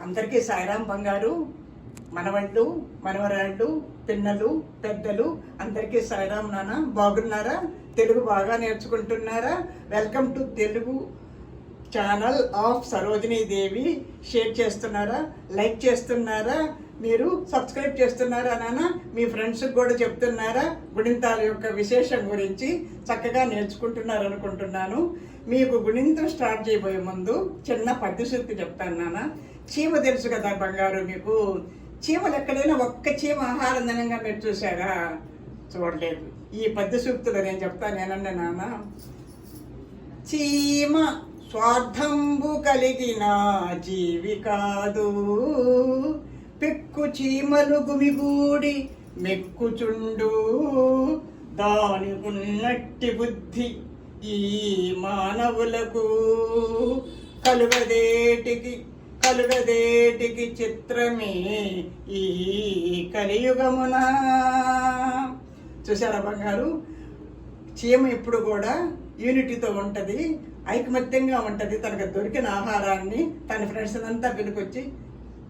అందరికీ సాయిరాం బంగారు. మనవళ్ళు, మనవరాళ్ళు, పిన్నలు, పెద్దలు అందరికీ సాయిరాం నాన్న. బాగున్నారా? తెలుగు బాగా నేర్చుకుంటున్నారా? Welcome to Telugu channel of Sarojini Devi. Share చేస్తున్నారా? లైక్ చేస్తున్నారా? మీరు సబ్స్క్రైబ్ చేస్తున్నారా నాన్న? మీ ఫ్రెండ్స్కి కూడా చెప్తున్నారా? గుణింతాల యొక్క విశేషం గురించి చక్కగా నేర్చుకుంటున్నారు అనుకుంటున్నాను. మీకు గుణింతం స్టార్ట్ చేయబోయే ముందు చిన్న పద్యసూక్తి చెప్తాను నాన్న. చీమ తెలుసు కదా బంగారు మీకు. చీమలు ఎక్కడైనా ఒక్క చీమ ఆహారం దినంగా మీరు చూసారా? చూడలేదు. ఈ పద్యసూక్తులు నేను చెప్తాను నేనండి నాన్న. చీమ స్వార్థంబు కలిగిన జీవి కాదు, పెక్కు చీమలు గుమిగూడి మెక్కుచుండు, దాని ఉన్నట్టి బుద్ధి ఈ మానవులకు కలుగదేటికి చిత్రమే ఈ కలియుగమున. చూసారా బంగారు? చీమ ఎప్పుడు కూడా యూనిటీతో ఉంటుంది, ఐకమత్యంగా ఉంటుంది. తనకు దొరికిన ఆహారాన్ని తన ఫ్రెండ్స్ అంతా పిలుకొచ్చి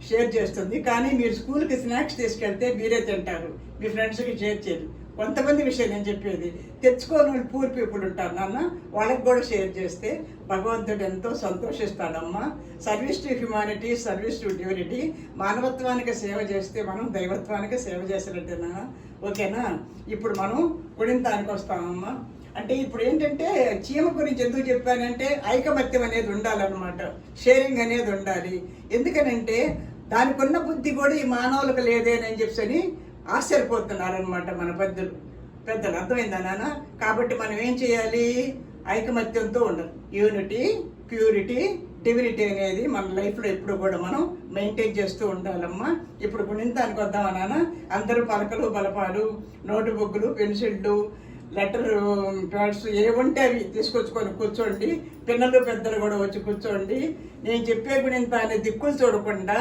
షేర్ చేస్తుంది. కానీ మీరు స్కూల్కి స్నాక్స్ తీసుకెళ్తే మీరే తింటారు, మీ ఫ్రెండ్స్కి షేర్ చేయరు. కొంతమంది విషయం నేను చెప్పేది, తెచ్చుకోని పూర్ పీపుల్ ఉంటారు నాన్న, వాళ్ళకి కూడా షేర్ చేస్తే భగవంతుడు ఎంతో సంతోషిస్తాడమ్మా. Service to humanity, service to డ్యూరిటీ. మానవత్వానికి సేవ చేస్తే మనం దైవత్వానికి సేవ చేసినట్టేనా? ఓకేనా? ఇప్పుడు మనం గుణింతానికి వస్తామమ్మా. అంటే ఇప్పుడు ఏంటంటే చీమ గురించి ఎందుకు చెప్పానంటే ఐకమత్యం అనేది ఉండాలన్నమాట, షేరింగ్ అనేది ఉండాలి. ఎందుకనంటే దానికి ఉన్న బుద్ధి కూడా ఈ మానవులకు లేదేనని చెప్పని ఆశ్చర్యపోతున్నారనమాట మన పెద్దలు. అర్థమైందా నాన్న? కాబట్టి మనం ఏం చేయాలి? ఐకమత్యంతో ఉండాలి. యూనిటీ, ప్యూరిటీ, డివినిటీ అనేది మన లైఫ్లో ఎప్పుడు కూడా మనం మెయింటైన్ చేస్తూ ఉండాలమ్మా. ఇప్పుడు గుణింతానికి వద్దామా నాన్న? అందరూ పలకలు, బలపాలు, నోటు బుక్కులు, పెన్సిళ్ళు, లెటర్ ప్యాడ్స్ ఏముంటే అవి తీసుకొచ్చుకొని కూర్చోండి. పిల్లలు పెద్దలు కూడా వచ్చి కూర్చోండి. నేను చెప్పే గుణింత అనే దిక్కులు చూడకుండా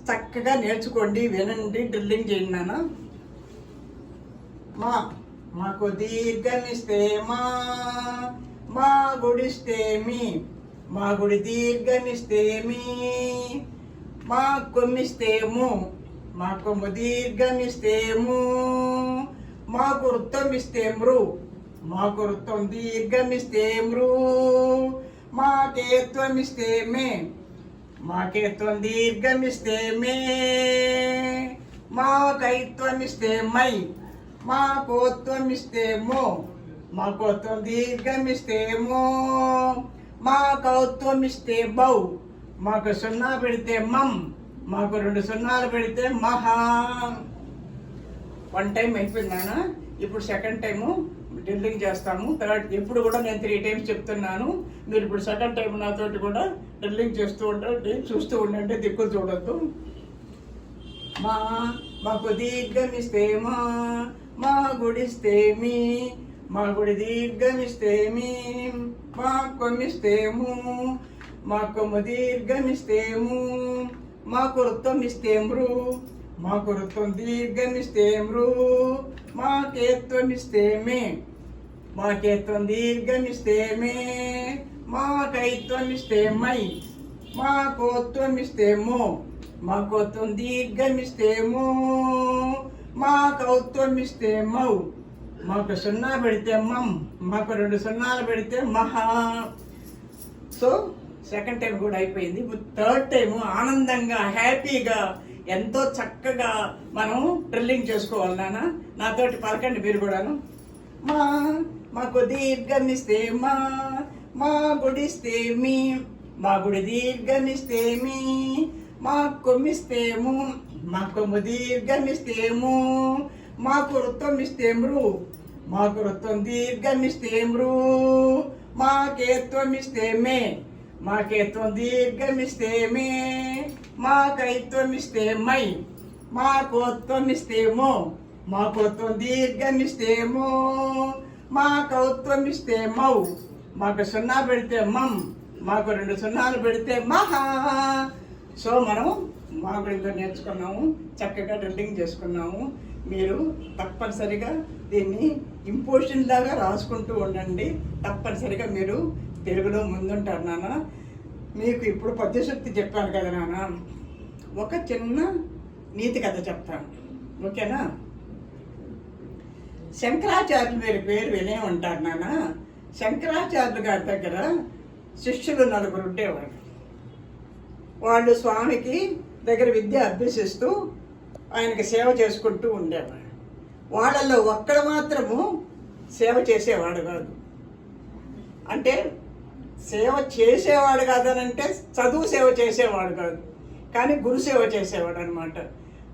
చక్కగా నేర్చుకోండి, వినండి, డ్రిల్లింగ్ చేయండి నాన్న. మాకు దీర్ఘమిస్తే మా గుడిస్తే మీ, మా గుడి దీర్ఘమిస్తే మీ, మా కొమ్మిస్తేము, మా కొమ్ము దీర్ఘమిస్తేము, మాకు వృత్తం ఇస్తే మృ, మాకు వృత్తం దీర్ఘమిస్తే మృ, మాకేత్వం ఇస్తే మే, మాకేత్వం దీర్ఘమిస్తే మే, మాకైత్వం ఇస్తే మై, మాకోత్వం ఇస్తే మో, మాకోత్వం దీర్ఘమిస్తే మో, మాకౌత్వం ఇస్తే బౌ, మాకు సున్నా పెడితే మమ్, మాకు 2 సున్నాలు పెడితే మహా. 1 టైం అయిపోయిందానా? ఇప్పుడు సెకండ్ టైము డ్రిల్లింగ్ చేస్తాము. థర్డ్ ఎప్పుడు కూడా నేను 3 టైమ్స్ చెప్తున్నాను. మీరు ఇప్పుడు సెకండ్ టైం నాతోటి కూడా డ్రిల్లింగ్ చేస్తూ ఉండండి, చూస్తూ ఉండండి, దిక్కులు చూడొద్దు. మాకు దీర్ఘమిస్తే మా గుడిస్తే మీ, మా గుడి దీర్ఘమిస్తే మీ, మా కొమ్మిస్తేము, మా కొమ్ము దీర్ఘమిస్తేము, మాకు వృత్తం ఇస్తే మృ, మాకు వృత్తం దీర్ఘమిస్తే మృ, మాకేత్వం ఇస్తే మే, మాకేత్వం దీర్ఘమిస్తే మే, మాకైత్వం ఇస్తే మై, మాకోత్వం ఇస్తే మో, మాకోత్వం దీర్ఘమిస్తే మో, మాకౌత్వం ఇస్తే మౌ, మాకు సున్నా పెడితే మమ్, మాకు 2 సున్నాలు పెడితే మహా. సో సెకండ్ టైం కూడా అయిపోయింది. థర్డ్ టైం ఆనందంగా, హ్యాపీగా, ఎంతో చక్కగా మనం డ్రిల్లింగ్ చేసుకోవాలి నాన్న. నాతోటి పలకండి మీరు కూడాను. మాకు దీర్ఘమిస్తే మా గుడిస్తే మీ, మా గుడి దీర్ఘమిస్తేమి, మా కొమ్మిస్తేము, మా కొమ్ము దీర్ఘమిస్తేము, మాకు వృత్తం ఇస్తే మృ, మాకు వృత్తం దీర్ఘమిస్తే మృ, మాకేత్వం ఇస్తే మే, మాకేత్వం దీర్ఘమిస్తే మే, మాకైత్వం ఇస్తే మై, మాకోత్వం ఇస్తే మో, మాకోత్వం దీర్ఘమిస్తే మో, మాకౌత్వం ఇస్తే మౌ, మాకు సున్నా పెడితే మమ్, మాకు 2 సున్నాలు పెడితే మహా. సో మనం మా గుడిలో నేర్చుకున్నాము, చక్కగా డ్రిల్లింగ్ చేసుకున్నాము. మీరు తప్పనిసరిగా దీన్ని ఇంపోర్షన్ లాగా రాసుకుంటూ ఉండండి. తప్పనిసరిగా మీరు తెలుగులో ముందుంటారు నాన్న. మీకు ఇప్పుడు పద్యశక్తి చెప్పాను కదా నాన్న, ఒక చిన్న నీతి కథ చెప్తాను, ఓకేనా? శంకరాచార్యులు మీరు పేరు వినే ఉంటారు నాన్న. శంకరాచార్యులు గారి దగ్గర శిష్యులు 4 ఉండేవాడు. వాళ్ళు స్వామికి దగ్గర విద్య అభ్యసిస్తూ ఆయనకి సేవ చేసుకుంటూ ఉండేవాడు. వాళ్ళల్లో ఒక్కడ మాత్రము సేవ చేసేవాడు కాదు. అంటే సేవ చేసేవాడు కాదనంటే చదువు సేవ చేసేవాడు కాదు, కానీ గురు సేవ చేసేవాడు అనమాట.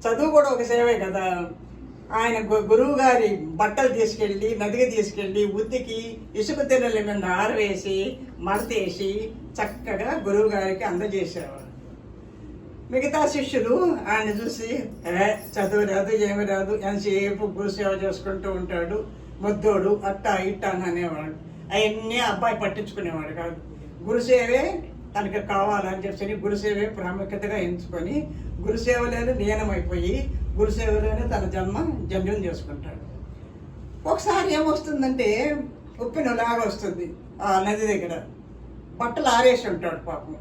చదువు కూడా ఒక సేవే కదా. ఆయన గురువు గారి బట్టలు తీసుకెళ్ళి నదికి తీసుకెళ్ళి ఉతికి ఇసుక తిన్నెల మీద ఆరవేసి మడతేసి చక్కగా గురువు గారికి అందజేసేవాడు. మిగతా శిష్యులు ఆయన చూసి చదువు రాదు ఏమి రాదు, ఎంతసేపు గురు సేవ చేసుకుంటూ ఉంటాడు, ముద్దోడు అట్టా ఇట్టా అని అనేవాడు. అవన్నీ అబ్బాయి పట్టించుకునేవాడు కాదు. గురుసేవే తనకి కావాలని చెప్పి గురుసేవే ప్రాముఖ్యతగా ఎంచుకొని గురుసేవలోనే లీనమైపోయి గురుసేవలోనే తన జన్యం చేసుకుంటాడు. ఒకసారి ఏమొస్తుందంటే ఉప్పినలాగా వస్తుంది ఆ నది దగ్గర. బట్టలు ఆరేసి ఉంటాడు పాపం.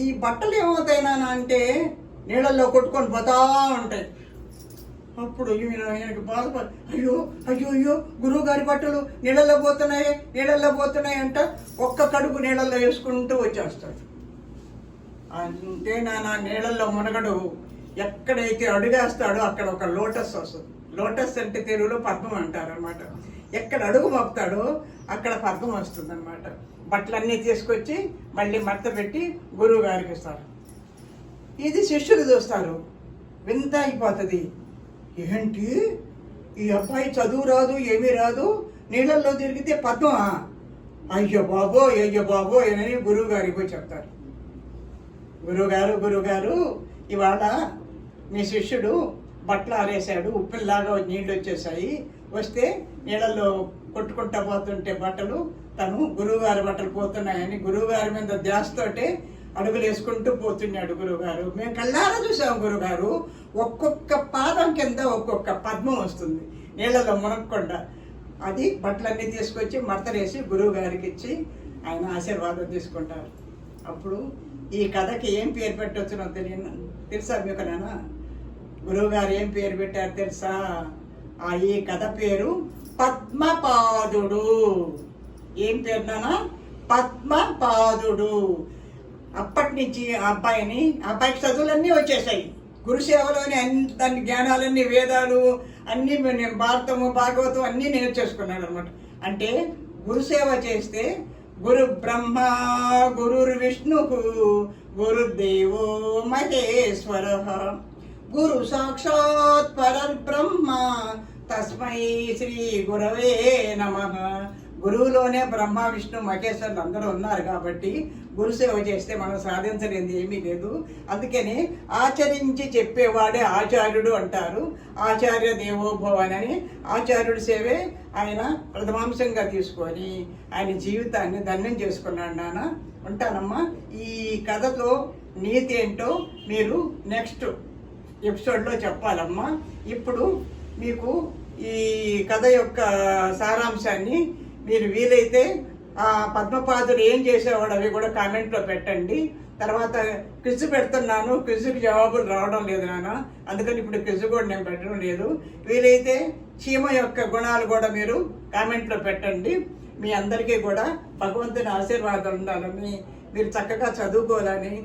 ఈ బట్టలు ఏమవుతాయినా అంటే నీళ్ళల్లో కొట్టుకొని పోతా ఉంటాయి. అప్పుడు ఈయనకి బాధపడి అయ్యో అయ్యో అయ్యో గురువు గారి బట్టలు నీళ్ళల్లో పోతున్నాయి అంట ఒక్క కడుగు నీళ్ళల్లో వేసుకుంటూ వచ్చేస్తాడు. అంటే నా నీళ్ళల్లో మునగడు. ఎక్కడైతే అడుగేస్తాడో అక్కడ ఒక లోటస్ వస్తుంది. లోటస్ అంటే తెలుగులో పద్మం అంటారు అనమాట. ఎక్కడ అడుగు మోపుతాడో అక్కడ పద్మం వస్తుంది అనమాట. బట్టలన్నీ తీసుకొచ్చి మళ్ళీ మడత పెట్టి గురువు గారికి ఇస్తారు. ఇది శిష్యులు చూస్తారు, వింత అయిపోతుంది. ఏంటి ఈ అబ్బాయి చదువు రాదు ఏమీ రాదు, నీళ్ళల్లో తిరిగితే పద్మమా? అయ్యో బాబో అని గురువు గారికి పోయి చెప్తారు. గురువుగారు ఇవాళ మీ శిష్యుడు బట్టలు ఆరేసాడు, ఉప్పిల్లాగా నీళ్ళు వచ్చేసాయి, వస్తే నీళ్ళల్లో కొట్టుకుంటా పోతుంటే బట్టలు తను గురువుగారి బట్టలు పోతున్నాయని గురువుగారి మీద ధ్యాసతోటే అడుగులు వేసుకుంటూ పోతున్నాడు గురువుగారు. మేము కళ్ళారా చూసాము గురువుగారు. ఒక్కొక్క పాదం కింద ఒక్కొక్క పద్మం వస్తుంది నీళ్ళలో మునగకుండా. అది బట్టలన్నీ తీసుకొచ్చి మడతలేసి గురువు గారికి ఇచ్చి ఆయన ఆశీర్వాదం తీసుకుంటారు. అప్పుడు ఈ కథకి ఏం పేరు పెట్టవచ్చునో తెలుసా మీకు నాన్న? గురువు గారు ఏం పేరు పెట్టారు తెలుసా? ఈ కథ పేరు పద్మపాదుడు. ఏం పేరు నాన్న? పద్మపాదుడు. అప్పటి నుంచి ఆ అబ్బాయికి చదువులన్నీ వచ్చేసాయి. గురుసేవలోని దాని జ్ఞానాలన్నీ, వేదాలు అన్నీ, భారతము భాగవతం అన్నీ నేర్చేసుకున్నాడు అనమాట. అంటే గురుసేవ చేస్తే గురు బ్రహ్మ గురుర్ విష్ణు గురుదేవో మహేశ్వర గురు సాక్షాత్ పరబ్రహ్మ తస్మై శ్రీ గురవే నమః. గురువులోనే బ్రహ్మ విష్ణు మహేశ్వరులు అందరూ ఉన్నారు కాబట్టి గురుసేవ చేస్తే మనం సాధించలేనిది ఏమీ లేదు. అందుకని ఆచరించి చెప్పేవాడే ఆచార్యుడు అంటారు. ఆచార్య దేవోభవనని ఆచార్యుడి సేవే ఆయన ప్రథమాంశంగా తీసుకొని ఆయన జీవితాన్ని ధన్యం చేసుకున్నాడు నాన్న. ఉంటానమ్మా. ఈ కథతో నీతి ఏంటో మీరు నెక్స్ట్ ఎపిసోడ్లో చెప్పాలమ్మా. ఇప్పుడు మీకు ఈ కథ యొక్క సారాంశాన్ని మీరు వీలైతే పద్మపాదుడు ఏం చేసేవాడు అవి కూడా కామెంట్లో పెట్టండి. తర్వాత క్విజ్ పెడుతున్నాను, క్విజ్కి జవాబులు రావడం లేదు నాన్న, అందుకని ఇప్పుడు క్విజ్ కూడా నేను పెట్టడం లేదు. వీలైతే చీమ యొక్క గుణాలు కూడా మీరు కామెంట్లో పెట్టండి. మీ అందరికీ కూడా భగవంతుని ఆశీర్వాదం ఉండాలని, మీరు చక్కగా చదువుకోవాలని,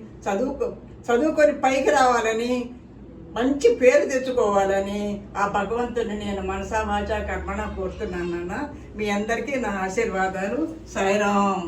చదువుకొని పైకి రావాలని, మంచి పేరు తెచ్చుకోవాలని ఆ భగవంతుని నేను మనసా వాచా కర్మణ కోరుతున్నాను. మీ అందరికీ నా ఆశీర్వాదాలు. సాయిరాం.